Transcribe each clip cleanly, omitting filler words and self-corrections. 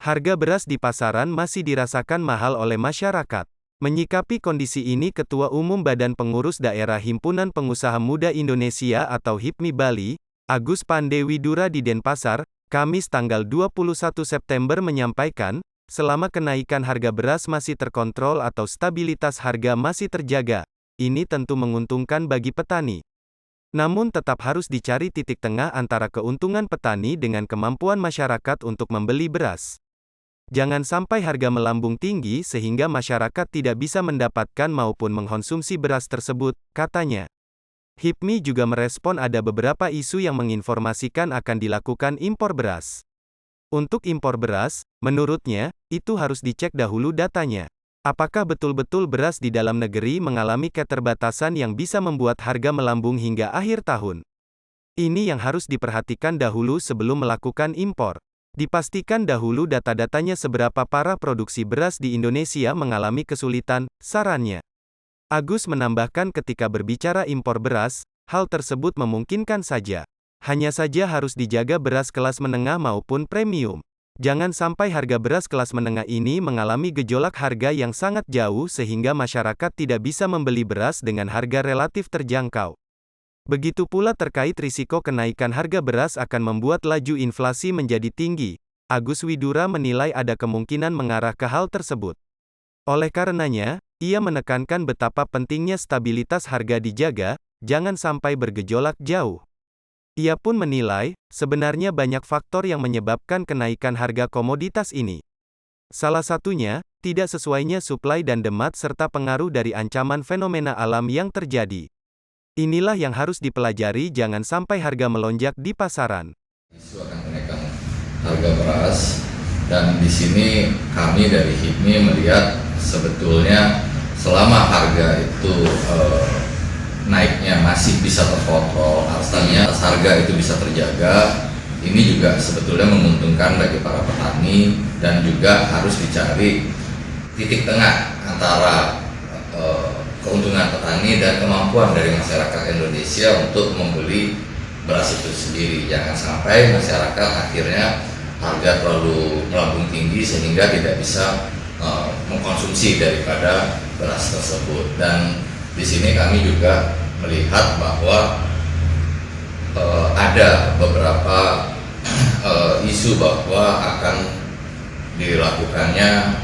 Harga beras di pasaran masih dirasakan mahal oleh masyarakat. Menyikapi kondisi ini Ketua Umum Badan Pengurus Daerah Himpunan Pengusaha Muda Indonesia atau HIPMI Bali, Agus Pandewidura di Denpasar, Kamis tanggal 21 September menyampaikan, selama kenaikan harga beras masih terkontrol atau stabilitas harga masih terjaga, ini tentu menguntungkan bagi petani. Namun tetap harus dicari titik tengah antara keuntungan petani dengan kemampuan masyarakat untuk membeli beras. Jangan sampai harga melambung tinggi sehingga masyarakat tidak bisa mendapatkan maupun mengkonsumsi beras tersebut, katanya. HIPMI juga merespon ada beberapa isu yang menginformasikan akan dilakukan impor beras. Untuk impor beras, menurutnya, itu harus dicek dahulu datanya. Apakah betul-betul beras di dalam negeri mengalami keterbatasan yang bisa membuat harga melambung hingga akhir tahun? Ini yang harus diperhatikan dahulu sebelum melakukan impor. Dipastikan dahulu data-datanya seberapa para produksi beras di Indonesia mengalami kesulitan, sarannya. Agus menambahkan ketika berbicara impor beras, hal tersebut memungkinkan saja. Hanya saja harus dijaga beras kelas menengah maupun premium. Jangan sampai harga beras kelas menengah ini mengalami gejolak harga yang sangat jauh sehingga masyarakat tidak bisa membeli beras dengan harga relatif terjangkau. Begitu pula terkait risiko kenaikan harga beras akan membuat laju inflasi menjadi tinggi. Agus Widura menilai ada kemungkinan mengarah ke hal tersebut. Oleh karenanya, ia menekankan betapa pentingnya stabilitas harga dijaga, jangan sampai bergejolak jauh. Ia pun menilai, sebenarnya banyak faktor yang menyebabkan kenaikan harga komoditas ini. Salah satunya, tidak sesuainya suplai dan demand serta pengaruh dari ancaman fenomena alam yang terjadi. Inilah yang harus dipelajari jangan sampai harga melonjak di pasaran. Isu akan kenaikan harga beras, dan di sini kami dari HIPMI melihat sebetulnya selama harga itu naiknya masih bisa terkontrol, artinya harga itu bisa terjaga, ini juga sebetulnya menguntungkan bagi para petani dan juga harus dicari titik tengah antara keuntungan petani dan kemampuan dari masyarakat Indonesia untuk membeli beras itu sendiri. Jangan sampai masyarakat akhirnya harga terlalu melambung tinggi sehingga tidak bisa mengkonsumsi daripada beras tersebut. Dan di sini kami juga melihat bahwa ada beberapa isu bahwa akan dilakukannya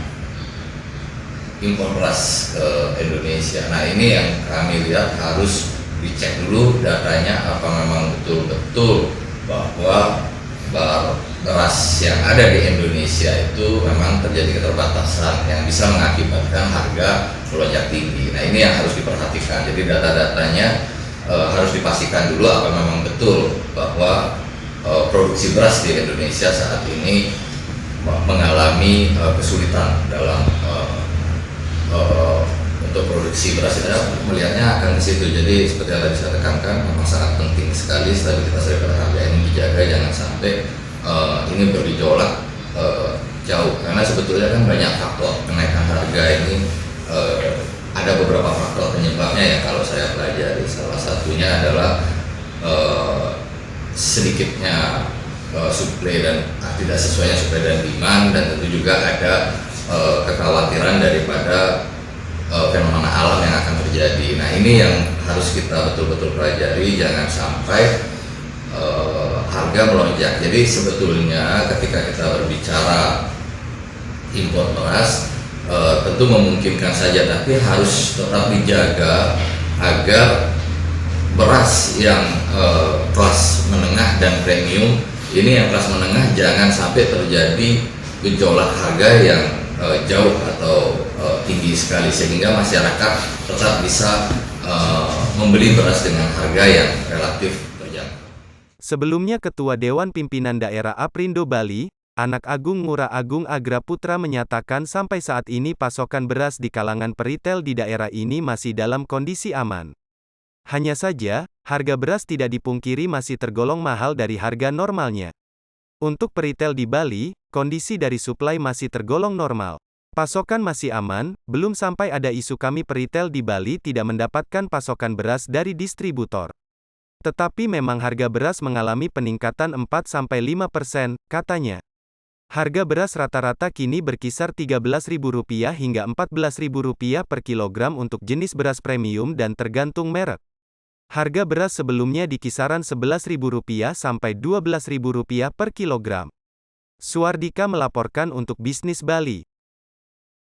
impor beras ke Indonesia. Nah, ini yang kami lihat harus dicek dulu datanya, apa memang betul-betul bahwa beras yang ada di Indonesia itu memang terjadi keterbatasan yang bisa mengakibatkan harga melonjak tinggi. Nah, ini yang harus diperhatikan. Jadi data-datanya harus dipastikan dulu apa memang betul bahwa produksi beras di Indonesia saat ini mengalami kesulitan dalam untuk produksi beras. Kita melihatnya akan ke situ. Jadi seperti yang tadi saya tekankan, memang sangat penting sekali stabilitas daripada harga ini dijaga, jangan sampai ini bergejolak jauh, karena sebetulnya kan banyak faktor kenaikan harga ini. Ada beberapa faktor penyebabnya ya kalau saya pelajari. Salah satunya adalah sedikitnya suplai dan tidak sesuainya suplai dan demand, dan tentu juga ada kekhawatiran daripada fenomena alam yang akan terjadi. Nah, ini yang harus kita betul-betul pelajari, jangan sampai harga melonjak. Jadi sebetulnya ketika kita berbicara impor beras, tentu memungkinkan saja, tapi harus tetap dijaga agar beras yang kelas menengah dan premium, ini yang kelas menengah jangan sampai terjadi gejolak harga yang jauh atau tinggi sekali sehingga masyarakat tetap bisa membeli beras dengan harga yang relatif terjangkau. Sebelumnya Ketua Dewan Pimpinan Daerah Aprindo Bali, Anak Agung Ngurah Agung Agra Putra menyatakan sampai saat ini pasokan beras di kalangan peritel di daerah ini masih dalam kondisi aman. Hanya saja, harga beras tidak dipungkiri masih tergolong mahal dari harga normalnya. Untuk peritel di Bali, kondisi dari suplai masih tergolong normal. Pasokan masih aman, belum sampai ada isu kami peritel di Bali tidak mendapatkan pasokan beras dari distributor. Tetapi memang harga beras mengalami peningkatan 4-5%, katanya. Harga beras rata-rata kini berkisar Rp13.000 hingga Rp14.000 per kilogram untuk jenis beras premium dan tergantung merek. Harga beras sebelumnya di kisaran Rp11.000 sampai Rp12.000 per kilogram. Suardika melaporkan untuk Bisnis Bali.